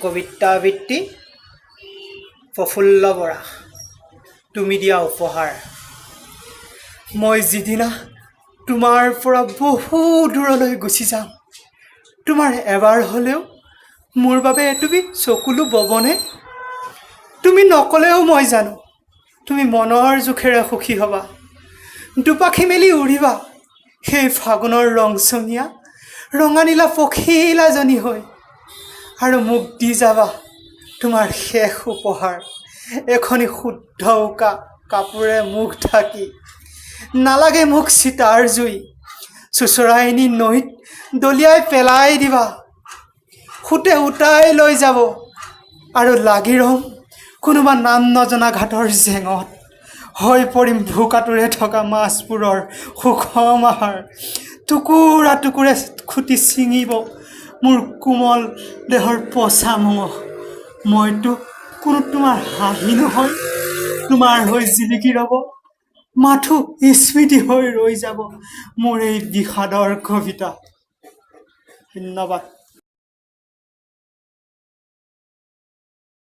কবিতা আবৃত্তি প্ৰফুল্ল বৰা তুমি দিয়া উপহাৰ মই যিদিনা তোমাৰ পৰা বহু দূৰলৈ গুচি যাম তোমাৰ এবাৰ হ'লেও মোৰ বাবে এটুপি চকুলো ববনে তুমি নকলেও মই জানো তুমি মনৰ জোখেৰে সুখী হ'বা দুপাখি মেলি উৰিবা সেই ফাগুনৰ ৰংচঙীয়া ৰঙানীলা পখিলাজনী হৈ আৰু মোক দি যাবা তোমাৰ শেষ উপহাৰ এখনি শুদ্ধ উকা কাপোৰে মুখ ঢাকি নালাগে মোক চিতাৰ জুই চুচৰাই নি নৈত দলিয়াই পেলাই দিবা খুটে উটাই লৈ যাব আৰু লাগি ৰম কোনোবা নাম নজনা ঘাটৰ জেঙত হৈ পৰিম ভোকাটোৰে থকা মাছবোৰৰ সুখম আহাৰ টুকুৰা টুকুৰে খুটি ছিঙিব মোৰ কোমল দেহৰ পচা মঙহ মইতো কোনো তোমাৰ হাঁহি নহয় তোমাৰ হৈ জিলিকি ৰ'ব মাথো স্মৃতি হৈ ৰৈ যাব মোৰ এই বিষাদৰ কবিতা ধন্যবাদ